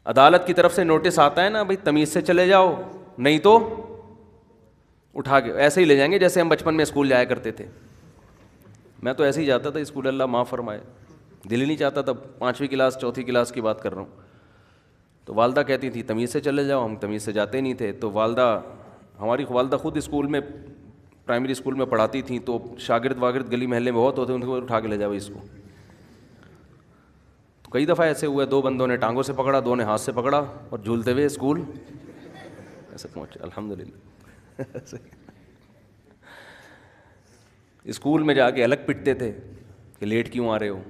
عدالت کی طرف سے نوٹس آتا ہے نا بھائی تمیز سے چلے جاؤ, نہیں تو اٹھا کے ایسے ہی لے جائیں گے جیسے ہم بچپن میں اسکول جایا کرتے تھے. میں تو ایسے ہی جاتا تھا اسکول, اللہ معاف فرمائے, دل ہی نہیں چاہتا تھا. 5ویں کلاس 4تھی کلاس کی بات کر رہا ہوں. تو والدہ کہتی تھی تمیز سے چلے جاؤ, ہم تمیز سے جاتے نہیں تھے. تو ہماری والدہ خود اسکول میں پرائمری اسکول میں پڑھاتی تھیں, تو شاگرد واگرد گلی محلے میں بہت ہوتے ان کو اٹھا کے لے جاؤ اس کو. تو کئی دفعہ ایسے ہوا, 2 بندوں نے ٹانگوں سے پکڑا, 2 نے ہاتھ سے پکڑا اور جھولتے ہوئے اسکول ایسے پہنچے. الحمدللہ. اسکول میں جا کے الگ پٹتے تھے کہ لیٹ کیوں آ رہے ہو.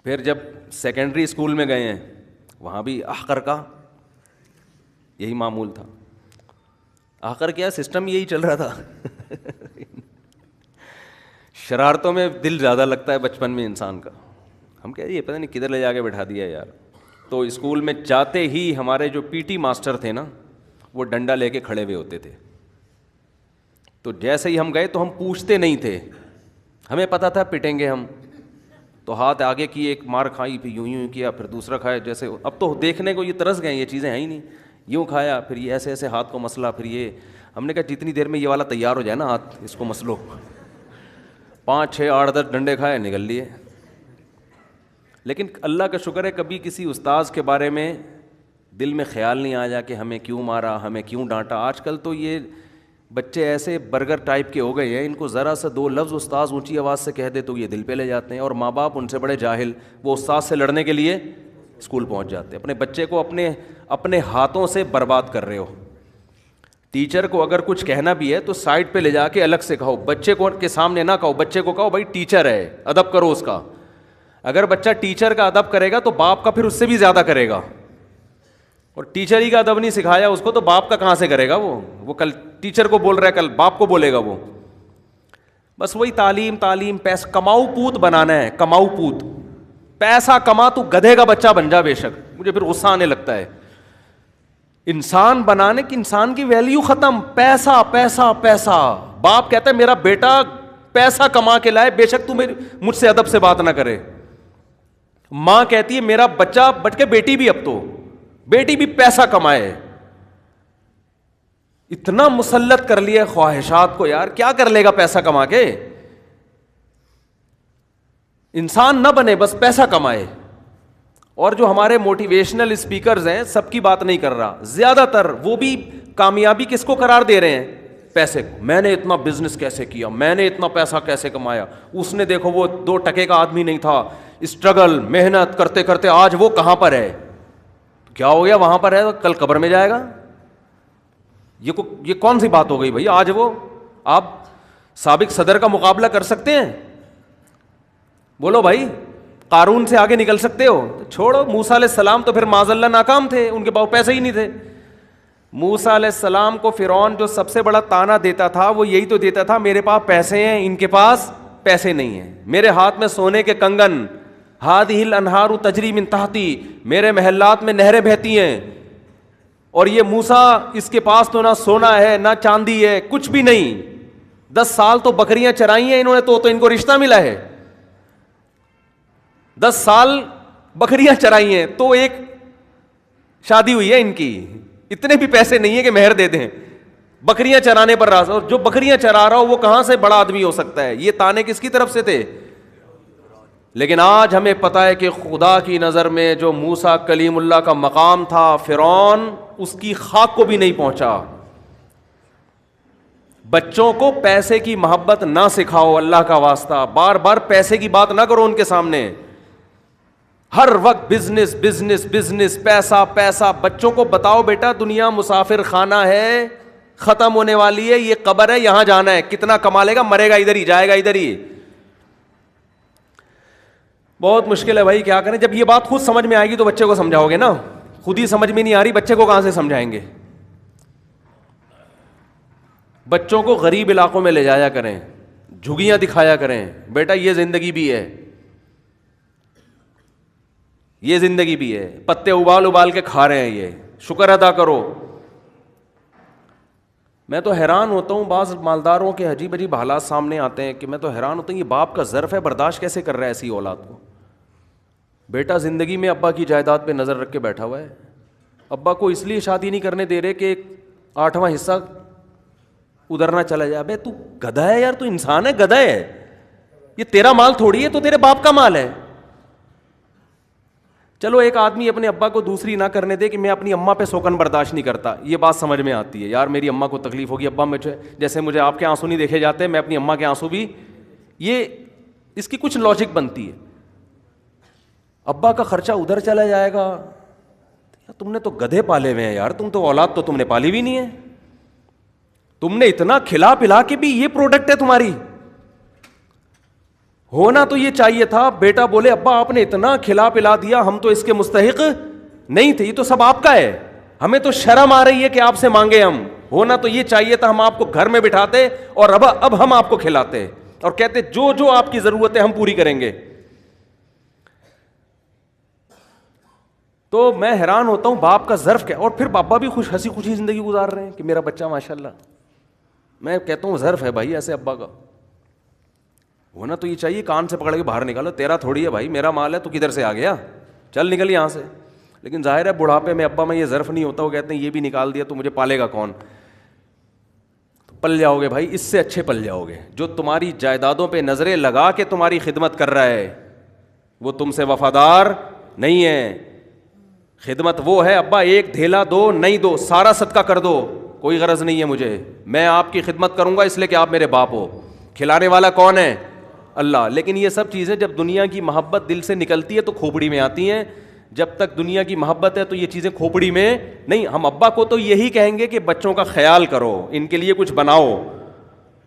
پھر جب سیکنڈری اسکول میں گئے ہیں وہاں بھی احقر کا یہی معمول تھا. آخر کیا سسٹم یہی چل رہا تھا. شرارتوں میں دل زیادہ لگتا ہے بچپن میں انسان کا. ہم کہہ یہ پتہ نہیں کدھر لے جا کے بٹھا دیا یار. تو اسکول میں جاتے ہی ہمارے جو پی ٹی ماسٹر تھے نا وہ ڈنڈا لے کے کھڑے ہوئے ہوتے تھے. تو جیسے ہی ہم گئے تو ہم پوچھتے نہیں تھے, ہمیں پتہ تھا پٹیں گے ہم. تو ہاتھ آگے کی ایک مار کھائی, پھر یوں یوں کیا, پھر دوسرا کھایا. جیسے اب تو دیکھنے کو یہ ترس گئے, یہ چیزیں ہیں ہی نہیں. یوں کھایا, پھر یہ ایسے ایسے ہاتھ کو مسلا, پھر یہ. ہم نے کہا جتنی دیر میں یہ والا تیار ہو جائے نا ہاتھ, اس کو مسلو. 5 6 8 10 ڈنڈے کھائے, نکل لیے. لیکن اللہ کا شکر ہے کبھی کسی استاذ کے بارے میں دل میں خیال نہیں آیا کہ ہمیں کیوں مارا, ہمیں کیوں ڈانٹا. آج کل تو یہ بچے ایسے برگر ٹائپ کے ہو گئے ہیں, ان کو ذرا سا 2 لفظ استاذ اونچی آواز سے کہہ دے تو یہ دل پہ لے جاتے ہیں. اور ماں باپ ان سے بڑے جاہل, وہ استاذ سے لڑنے کے لیے اسکول پہنچ جاتے ہیں. اپنے بچے کو اپنے ہاتھوں سے برباد کر رہے ہو. ٹیچر کو اگر کچھ کہنا بھی ہے تو سائڈ پہ لے جا کے الگ سے کہو, بچے کو کے سامنے نہ کہو. بچے کو کہو بھائی ٹیچر ہے, ادب کرو اس کا. اگر بچہ ٹیچر کا ادب کرے گا تو باپ کا پھر اس سے بھی زیادہ کرے گا. اور ٹیچر ہی کا ادب نہیں سکھایا اس کو تو باپ کا کہاں سے کرے گا. وہ کل ٹیچر کو بول رہا ہے, کل باپ کو بولے گا. وہ بس وہی تعلیم تعلیم, پیسہ کماؤ پوت بنانا ہے, کماؤ پوت. پیسہ کما تو گدھے کا بچہ بن جا بے شک. مجھے پھر غصہ آنے لگتا ہے. انسان بنانے کی, انسان کی ویلیو ختم. پیسہ پیسہ پیسہ. باپ کہتا ہے میرا بیٹا پیسہ کما کے لائے, بے شک تو مجھ سے ادب سے بات نہ کرے. ماں کہتی ہے میرا بچہ بٹ کے بیٹی بھی, اب تو بیٹی بھی پیسہ کمائے. اتنا مسلط کر لیا خواہشات کو یار, کیا کر لے گا پیسہ کما کے. انسان نہ بنے, بس پیسہ کمائے. اور جو ہمارے موٹیویشنل اسپیکرز ہیں سب کی بات نہیں کر رہا, زیادہ تر وہ بھی کامیابی کس کو قرار دے رہے ہیں؟ پیسے کو. میں نے اتنا بزنس کیسے کیا, میں نے اتنا پیسہ کیسے کمایا. اس نے دیکھو وہ 2 ٹکے کا آدمی نہیں تھا, اسٹرگل محنت کرتے کرتے آج وہ کہاں پر ہے. کیا ہو گیا, وہاں پر ہے کل قبر میں جائے گا. یہ کون سی بات ہو گئی بھائی. آج وہ آپ سابق صدر کا مقابلہ کر سکتے ہیں؟ بولو بھائی, قارون سے آگے نکل سکتے ہو؟ چھوڑو. موسیٰ علیہ السلام تو پھر معاذ اللہ ناکام تھے, ان کے پاس پیسے ہی نہیں تھے. موسیٰ علیہ السلام کو فرعون جو سب سے بڑا تانا دیتا تھا وہ یہی تو دیتا تھا, میرے پاس پیسے ہیں, ان کے پاس پیسے نہیں ہیں. میرے ہاتھ میں سونے کے کنگن, ہادھِ الانہار تجری من تحتی, میرے محلات میں نہریں بہتی ہیں. اور یہ موسیٰ, اس کے پاس تو نہ سونا ہے نہ چاندی ہے, کچھ بھی نہیں. 10 سال تو بکریاں چرائی ہیں انہوں نے, تو ان کو رشتہ ملا ہے. 10 سال بکریاں چرائی ہیں تو ایک شادی ہوئی ہے ان کی. اتنے بھی پیسے نہیں ہیں کہ مہر دے دیں. بکریاں چرانے پر راضی, اور جو بکریاں چرا رہا ہو وہ کہاں سے بڑا آدمی ہو سکتا ہے. یہ تانے کس کی طرف سے تھے؟ لیکن آج ہمیں پتہ ہے کہ خدا کی نظر میں جو موسیٰ کلیم اللہ کا مقام تھا, فرعون اس کی خاک کو بھی نہیں پہنچا. بچوں کو پیسے کی محبت نہ سکھاؤ, اللہ کا واسطہ. بار بار پیسے کی بات نہ کرو ان کے سامنے. ہر وقت بزنس بزنس بزنس, پیسہ پیسہ. بچوں کو بتاؤ بیٹا دنیا مسافر خانہ ہے, ختم ہونے والی ہے, یہ قبر ہے, یہاں جانا ہے. کتنا کما لے گا, مرے گا ادھر ہی, جائے گا ادھر ہی. بہت مشکل ہے بھائی, کیا کریں. جب یہ بات خود سمجھ میں آئے گی تو بچے کو سمجھاؤ گے نا. خود ہی سمجھ میں نہیں آ رہی, بچے کو کہاں سے سمجھائیں گے. بچوں کو غریب علاقوں میں لے جایا کریں, جھگیاں دکھایا کریں, بیٹا یہ زندگی بھی ہے, یہ زندگی بھی ہے. پتے ابال ابال کے کھا رہے ہیں, یہ شکر ادا کرو. میں تو حیران ہوتا ہوں, بعض مالداروں کے عجیب عجیب حالات سامنے آتے ہیں کہ میں تو حیران ہوتا ہوں, یہ باپ کا ظرف ہے, برداشت کیسے کر رہا ہے ایسی اولاد کو. بیٹا زندگی میں ابا کی جائیداد پہ نظر رکھ کے بیٹھا ہوا ہے. ابا کو اس لیے شادی نہیں کرنے دے رہے کہ 8واں حصہ ادھر نہ چلا جائے. ابے تو گدھا ہے یار, تو انسان ہے, گدھا ہے, یہ تیرا مال تھوڑی ہے, تو تیرے باپ کا مال ہے. چلو ایک آدمی اپنے ابا کو دوسری نہ کرنے دے کہ میں اپنی اماں پہ سوکن برداشت نہیں کرتا, یہ بات سمجھ میں آتی ہے. یار میری اماں کو تکلیف ہوگی, ابا مجھے جیسے مجھے آپ کے آنسو نہیں دیکھے جاتے, میں اپنی اماں کے آنسو بھی, یہ اس کی کچھ لاجک بنتی ہے. ابا کا خرچہ ادھر چلا جائے گا, تم نے تو گدھے پالے ہوئے ہیں یار, تم تو اولاد تو تم نے پالی بھی نہیں ہے. تم نے اتنا کھلا پلا کے بھی یہ پروڈکٹ ہے تمہاری. ہونا تو یہ چاہیے تھا بیٹا بولے ابا آپ نے اتنا کھلا پلا دیا, ہم تو اس کے مستحق نہیں تھے, یہ تو سب آپ کا ہے, ہمیں تو شرم آ رہی ہے کہ آپ سے مانگے ہم. ہونا تو یہ چاہیے تھا ہم آپ کو گھر میں بٹھاتے اور اب ہم آپ کو کھلاتے اور کہتے جو جو آپ کی ضرورت ہے ہم پوری کریں گے. تو میں حیران ہوتا ہوں باپ کا ظرف کیا, اور پھر پاپا بھی ہنسی خوشی زندگی گزار رہے ہیں کہ میرا بچہ ماشاءاللہ. میں کہتا ہوں ظرف ہے بھائی ایسے ابا کا. ہونا تو یہ چاہیے کان سے پکڑ کے باہر نکالو, تیرا تھوڑی ہے بھائی, میرا مال ہے, تو کدھر سے آ گیا, چل نکل یہاں سے. لیکن ظاہر ہے بڑھاپے میں ابا میں یہ ظرف نہیں ہوتا, وہ کہتے ہیں یہ بھی نکال دیا تو مجھے پالے گا کون. تو پل جاؤ گے بھائی, اس سے اچھے پل جاؤ گے جو تمہاری جائیدادوں پہ نظریں لگا کے تمہاری خدمت کر رہا ہے, وہ تم سے وفادار نہیں ہے. خدمت وہ ہے ابا ایک دھیلا دو نہیں دو, سارا صدقہ کر دو, کوئی غرض نہیں ہے مجھے, میں آپ کی خدمت کروں گا اس لیے کہ آپ میرے باپ ہو. کھلانے والا کون ہے؟ اللہ. لیکن یہ سب چیزیں جب دنیا کی محبت دل سے نکلتی ہے تو کھوپڑی میں آتی ہیں. جب تک دنیا کی محبت ہے تو یہ چیزیں کھوپڑی میں نہیں. ہم ابا کو تو یہی کہیں گے کہ بچوں کا خیال کرو, ان کے لیے کچھ بناؤ,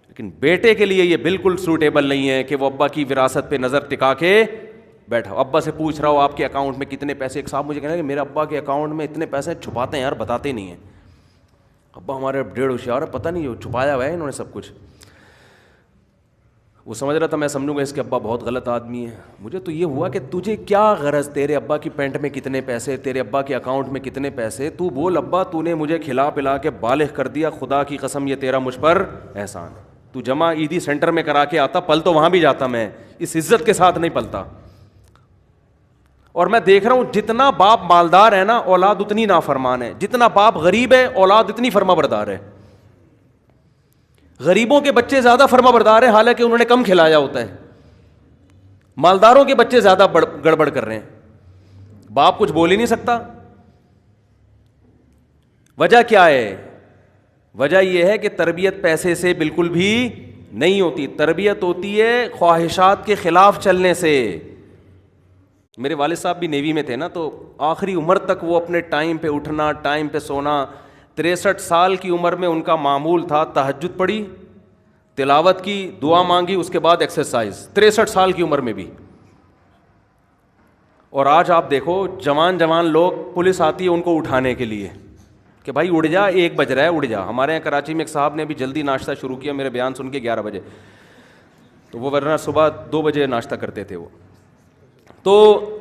لیکن بیٹے کے لیے یہ بالکل سوٹیبل نہیں ہے کہ وہ ابا کی وراثت پہ نظر ٹکا کے بیٹھا. ابا سے پوچھ رہا ہو آپ کے اکاؤنٹ میں کتنے پیسے, ایک صاحب مجھے کہنا کہ میرے ابا کے اکاؤنٹ میں اتنے پیسے, چھپاتے ہیں یار, بتاتے نہیں ہیں. ابا ہمارے ڈیڑھ ہوشیار ہے, پتہ نہیں چھپایا ہوا ہے انہوں نے سب کچھ. وہ سمجھ رہا تھا میں سمجھوں گا اس کے ابا بہت غلط آدمی ہے. مجھے تو یہ ہوا کہ تجھے کیا غرض, تیرے ابا کی پینٹ میں کتنے پیسے, تیرے ابا کے اکاؤنٹ میں کتنے پیسے, تو بول ابا تو نے مجھے کھلا پلا کے بالغ کر دیا, خدا کی قسم یہ تیرا مجھ پر احسان. تو جمع عیدی سینٹر میں کرا کے آتا, پل تو وہاں بھی جاتا, میں اس عزت کے ساتھ نہیں پلتا. اور میں دیکھ رہا ہوں جتنا باپ مالدار ہے نا اولاد اتنی نافرمان ہے, جتنا باپ غریب ہے اولاد اتنی فرما بردار ہے. غریبوں کے بچے زیادہ فرما بردار ہیں حالانکہ انہوں نے کم کھلایا ہوتا ہے, مالداروں کے بچے زیادہ گڑبڑ کر رہے ہیں. باپ کچھ بول ہی نہیں سکتا. وجہ کیا ہے؟ وجہ یہ ہے کہ تربیت پیسے سے بالکل بھی نہیں ہوتی, تربیت ہوتی ہے خواہشات کے خلاف چلنے سے. میرے والد صاحب بھی نیوی میں تھے نا, تو آخری عمر تک وہ اپنے ٹائم پہ اٹھنا, ٹائم پہ سونا. 63 سال کی عمر میں ان کا معمول تھا تہجد پڑھی, تلاوت کی, دعا مانگی, اس کے بعد ایکسرسائز. 63 سال کی عمر میں بھی. اور آج آپ دیکھو جوان لوگ, پولیس آتی ہے ان کو اٹھانے کے لیے کہ بھائی اڑ جا, 1 بج رہا ہے اڑ جا. ہمارے یہاں کراچی میں ایک صاحب نے ابھی جلدی ناشتہ شروع کیا میرے بیان سن کے 11 بجے, تو وہ ورنہ صبح 2 بجے ناشتہ کرتے تھے وہ. تو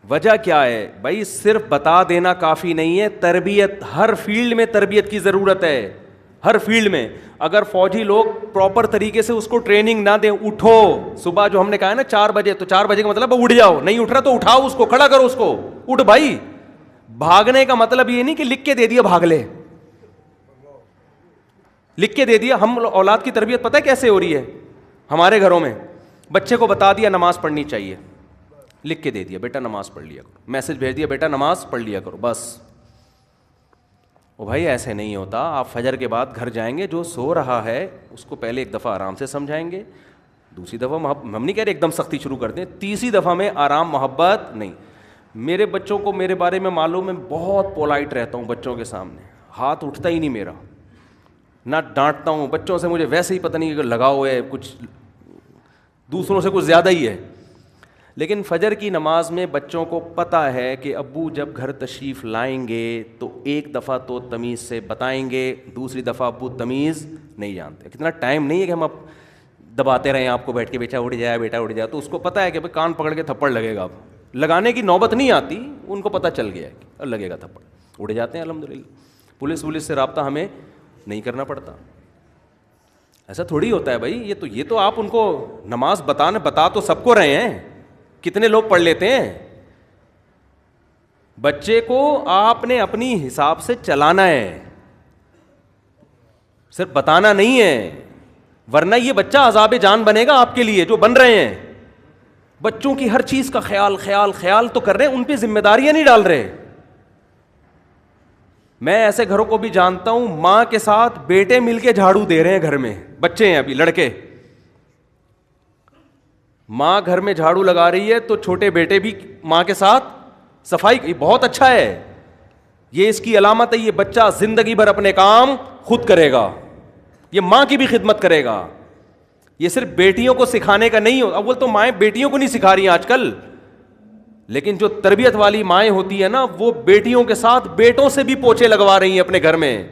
وجہ کیا ہے بھائی؟ صرف بتا دینا کافی نہیں ہے, تربیت ہر فیلڈ میں تربیت کی ضرورت ہے, ہر فیلڈ میں. اگر فوجی لوگ پراپر طریقے سے اس کو ٹریننگ نہ دیں, اٹھو صبح جو ہم نے کہا ہے نا 4 بجے, تو 4 بجے کا مطلب اٹھ جاؤ, نہیں اٹھ رہا تو اٹھاؤ اس کو, کھڑا کرو اس کو, اٹھ بھائی. بھاگنے کا مطلب یہ نہیں کہ لکھ کے دے دیا بھاگ لے, لکھ کے دے دیا. ہم اولاد کی تربیت پتہ ہے کیسے ہو رہی ہے ہمارے گھروں میں؟ بچے کو بتا دیا نماز پڑھنی چاہیے, لکھ کے دے دیا بیٹا نماز پڑھ لیا کرو, میسج بھیج دیا بیٹا نماز پڑھ لیا کرو, بس. او بھائی ایسے نہیں ہوتا. آپ فجر کے بعد گھر جائیں گے, جو سو رہا ہے اس کو پہلے 1 دفعہ آرام سے سمجھائیں گے, دوسری دفعہ ہم نہیں کہہ رہے ایک دم سختی شروع کر دیں, تیسری دفعہ میں آرام محبت نہیں. میرے بچوں کو میرے بارے میں معلوم ہے, بہت پولائٹ رہتا ہوں بچوں کے سامنے, ہاتھ اٹھتا ہی نہیں میرا, نہ ڈانٹتا ہوں. بچوں سے مجھے ویسے ہی پتہ نہیں کہ لگاؤ ہے, کچھ دوسروں سے کچھ زیادہ ہی ہے. لیکن فجر کی نماز میں بچوں کو پتہ ہے کہ ابو جب گھر تشریف لائیں گے تو 1 دفعہ تو تمیز سے بتائیں گے, دوسری دفعہ ابو تمیز نہیں جانتے. کتنا ٹائم نہیں ہے کہ ہم اب دباتے رہیں آپ کو بیٹھ کے, بیٹا اٹھ جائے, بیٹا اٹھ جائے. تو اس کو پتہ ہے کہ کان پکڑ کے تھپڑ لگے گا, اب لگانے کی نوبت نہیں آتی, ان کو پتہ چل گیا ہے کہ لگے گا تھپڑ, اڑ جاتے ہیں الحمدللہ. پولیس سے رابطہ ہمیں نہیں کرنا پڑتا. ایسا تھوڑی ہوتا ہے بھائی, یہ تو آپ ان کو نماز بتا تو سب کو رہے ہیں کتنے لوگ پڑھ لیتے ہیں. بچے کو آپ نے اپنی حساب سے چلانا ہے, صرف بتانا نہیں ہے, ورنہ یہ بچہ عذاب جان بنے گا آپ کے لیے. جو بن رہے ہیں بچوں کی ہر چیز کا خیال تو کر رہے ہیں, ان پہ ذمہ داریاں نہیں ڈال رہے. میں ایسے گھروں کو بھی جانتا ہوں, ماں کے ساتھ بیٹے مل کے جھاڑو دے رہے ہیں گھر میں, بچے ہیں ابھی لڑکے, ماں گھر میں جھاڑو لگا رہی ہے تو چھوٹے بیٹے بھی ماں کے ساتھ صفائی. بہت اچھا ہے, یہ اس کی علامت ہے. یہ بچہ زندگی بھر اپنے کام خود کرے گا, یہ ماں کی بھی خدمت کرے گا. یہ صرف بیٹیوں کو سکھانے کا نہیں ہو, اول تو مائیں بیٹیوں کو نہیں سکھا رہی ہیں آج کل, لیکن جو تربیت والی مائیں ہوتی ہیں نا, وہ بیٹیوں کے ساتھ بیٹوں سے بھی پوچھے لگوا رہی ہیں اپنے گھر میں.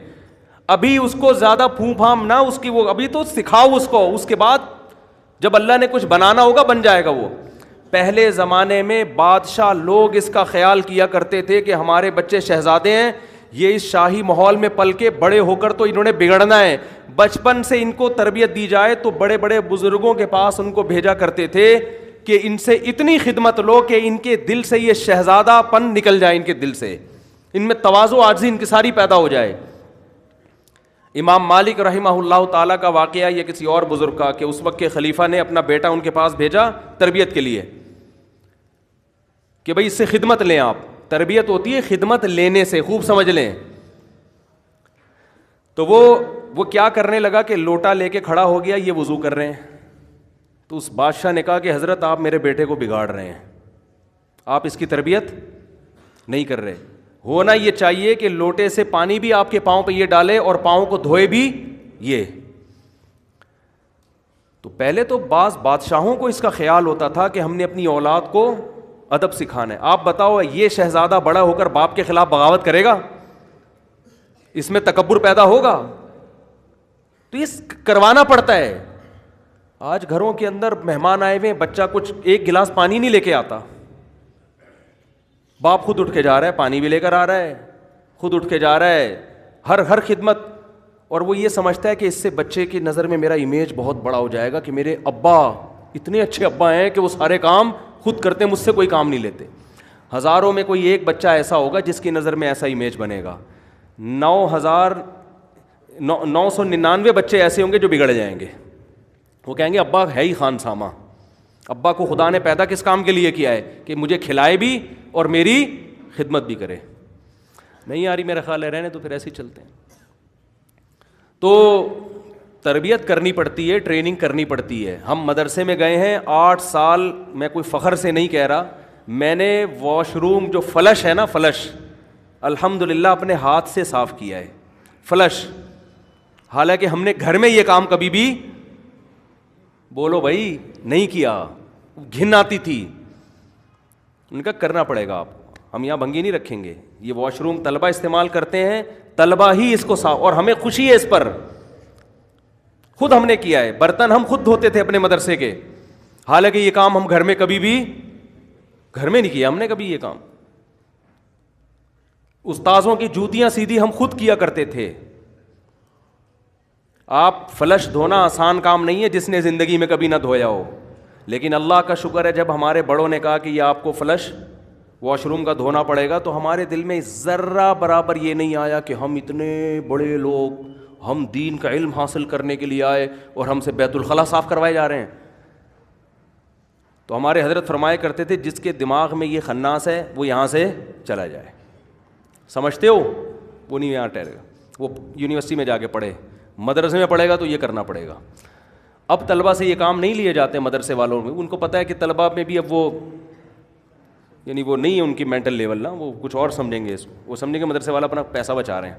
ابھی اس کو زیادہ پھوں پھام نہ اس کی, وہ ابھی تو سکھاؤ اس کو, اس کے بعد جب اللہ نے کچھ بنانا ہوگا بن جائے گا وہ. پہلے زمانے میں بادشاہ لوگ اس کا خیال کیا کرتے تھے کہ ہمارے بچے شہزادے ہیں, یہ اس شاہی ماحول میں پل کے بڑے ہو کر تو انہوں نے بگڑنا ہے, بچپن سے ان کو تربیت دی جائے. تو بڑے بڑے بزرگوں کے پاس ان کو بھیجا کرتے تھے کہ ان سے اتنی خدمت لو کہ ان کے دل سے یہ شہزادہ پن نکل جائے, ان کے دل سے ان میں تواضع عاجزی انکساری پیدا ہو جائے. امام مالک رحمہ اللہ تعالیٰ کا واقعہ یہ کسی اور بزرگ کا, کہ اس وقت کے خلیفہ نے اپنا بیٹا ان کے پاس بھیجا تربیت کے لیے کہ بھئی اس سے خدمت لیں آپ. تربیت ہوتی ہے خدمت لینے سے, خوب سمجھ لیں. تو وہ کیا کرنے لگا کہ لوٹا لے کے کھڑا ہو گیا, یہ وضو کر رہے ہیں. تو اس بادشاہ نے کہا کہ حضرت آپ میرے بیٹے کو بگاڑ رہے ہیں, آپ اس کی تربیت نہیں کر رہے. ہونا یہ چاہیے کہ لوٹے سے پانی بھی آپ کے پاؤں پہ یہ ڈالے اور پاؤں کو دھوئے بھی یہ. تو پہلے تو بعض بادشاہوں کو اس کا خیال ہوتا تھا کہ ہم نے اپنی اولاد کو ادب سکھانا ہے. آپ بتاؤ یہ شہزادہ بڑا ہو کر باپ کے خلاف بغاوت کرے گا؟ اس میں تکبر پیدا ہوگا. تو یہ کروانا پڑتا ہے. آج گھروں کے اندر مہمان آئے ہوئے, بچہ کچھ ایک گلاس پانی نہیں لے کے آتا, باپ خود اٹھ کے جا رہا ہے, پانی بھی لے کر آ رہا ہے, خود اٹھ کے جا رہا ہے, ہر خدمت. اور وہ یہ سمجھتا ہے کہ اس سے بچے کی نظر میں میرا امیج بہت بڑا ہو جائے گا کہ میرے ابا اتنے اچھے ابا ہیں کہ وہ سارے کام خود کرتے ہیں, مجھ سے کوئی کام نہیں لیتے. ہزاروں میں کوئی ایک بچہ ایسا ہوگا جس کی نظر میں ایسا امیج بنے گا. 999 بچے ایسے ہوں گے جو بگڑ جائیں گے. وہ کہیں گے ابا ہے ہی خان سامہ, ابا کو خدا نے پیدا کس کام کے لیے کیا ہے کہ مجھے کھلائے بھی اور میری خدمت بھی کرے. نہیں آ رہی میرا خیال ہے, رہنے تو پھر ایسے ہی چلتے ہیں. تو تربیت کرنی پڑتی ہے, ٹریننگ کرنی پڑتی ہے. ہم مدرسے میں گئے ہیں 8 سال, میں کوئی فخر سے نہیں کہہ رہا, میں نے واش روم جو فلش ہے نا, فلش الحمدللہ اپنے ہاتھ سے صاف کیا ہے, فلش. حالانکہ ہم نے گھر میں یہ کام کبھی بھی, بولو بھائی, نہیں کیا, گھن آتی تھی. ان کا کرنا پڑے گا آپ کو, ہم یہاں بھنگی نہیں رکھیں گے. یہ واش روم طلبہ استعمال کرتے ہیں, طلبہ ہی اس کو صاف, اور ہمیں خوشی ہے اس پر, خود ہم نے کیا ہے. برتن ہم خود دھوتے تھے اپنے مدرسے کے, حالانکہ یہ کام ہم گھر میں کبھی بھی گھر میں نہیں کیا ہم نے کبھی یہ کام. استاذوں کی جوتیاں سیدھی ہم خود کیا کرتے تھے. آپ فلش دھونا آسان کام نہیں ہے جس نے زندگی میں کبھی نہ دھویا ہو, لیکن اللہ کا شکر ہے جب ہمارے بڑوں نے کہا کہ یہ آپ کو فلش واش روم کا دھونا پڑے گا, تو ہمارے دل میں ذرہ برابر یہ نہیں آیا کہ ہم اتنے بڑے لوگ, ہم دین کا علم حاصل کرنے کے لیے آئے اور ہم سے بیت الخلاء صاف کروائے جا رہے ہیں. تو ہمارے حضرت فرمایا کرتے تھے جس کے دماغ میں یہ خناس ہے وہ یہاں سے چلا جائے. سمجھتے ہو, وہ نہیں یہاں ٹھہرے گا, وہ یونیورسٹی میں جا کے پڑھے, مدرسے میں پڑھے گا تو یہ کرنا پڑے گا. اب طلبہ سے یہ کام نہیں لیے جاتے مدرسے والوں میں, ان کو پتہ ہے کہ طلبہ میں بھی اب وہ یعنی وہ نہیں ہے ان کی مینٹل لیول نا, وہ کچھ اور سمجھیں گے اس کو, وہ سمجھیں گے مدرسے والا اپنا پیسہ بچا رہے ہیں.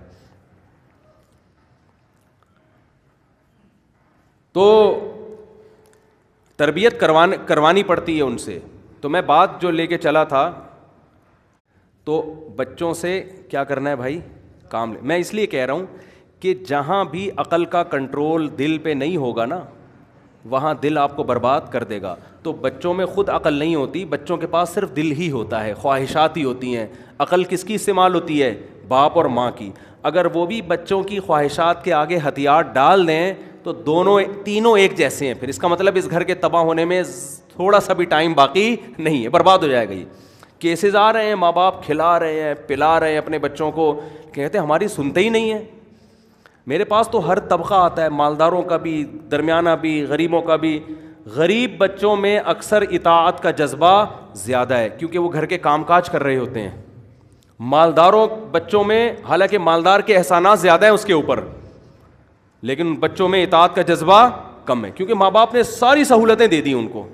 تو تربیت کروانی پڑتی ہے ان سے. تو میں بات جو لے کے چلا تھا, تو بچوں سے کیا کرنا ہے بھائی, کام میں اس لیے کہہ رہا ہوں کہ جہاں بھی عقل کا کنٹرول دل پہ نہیں ہوگا نا, وہاں دل آپ کو برباد کر دے گا. تو بچوں میں خود عقل نہیں ہوتی, بچوں کے پاس صرف دل ہی ہوتا ہے, خواہشات ہی ہوتی ہیں. عقل کس کی استعمال ہوتی ہے, باپ اور ماں کی. اگر وہ بھی بچوں کی خواہشات کے آگے ہتھیار ڈال دیں تو تینوں ایک جیسے ہیں. پھر اس کا مطلب اس گھر کے تباہ ہونے میں تھوڑا سا بھی ٹائم باقی نہیں ہے, برباد ہو جائے گا. یہ کیسز آ رہے ہیں, ماں باپ کھلا رہے ہیں پلا رہے ہیں اپنے بچوں کو, کہتے ہیں ہماری سنتے ہی نہیں ہیں. میرے پاس تو ہر طبقہ آتا ہے, مالداروں کا بھی, درمیانہ بھی, غریبوں کا بھی. غریب بچوں میں اکثر اطاعت کا جذبہ زیادہ ہے کیونکہ وہ گھر کے کام کاج کر رہے ہوتے ہیں. مالداروں بچوں میں, حالانکہ مالدار کے احسانات زیادہ ہیں اس کے اوپر, لیکن بچوں میں اطاعت کا جذبہ کم ہے کیونکہ ماں باپ نے ساری سہولتیں دے دی ان کو,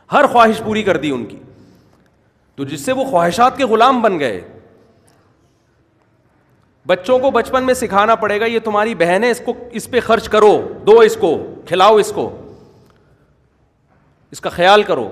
ہر خواہش پوری کر دی ان کی, تو جس سے وہ خواہشات کے غلام بن گئے. بچوں کو بچپن میں سکھانا پڑے گا یہ تمہاری بہن ہے, اس پہ خرچ کرو, دو اس کو, کھلاؤ اس کو, اس کا خیال کرو.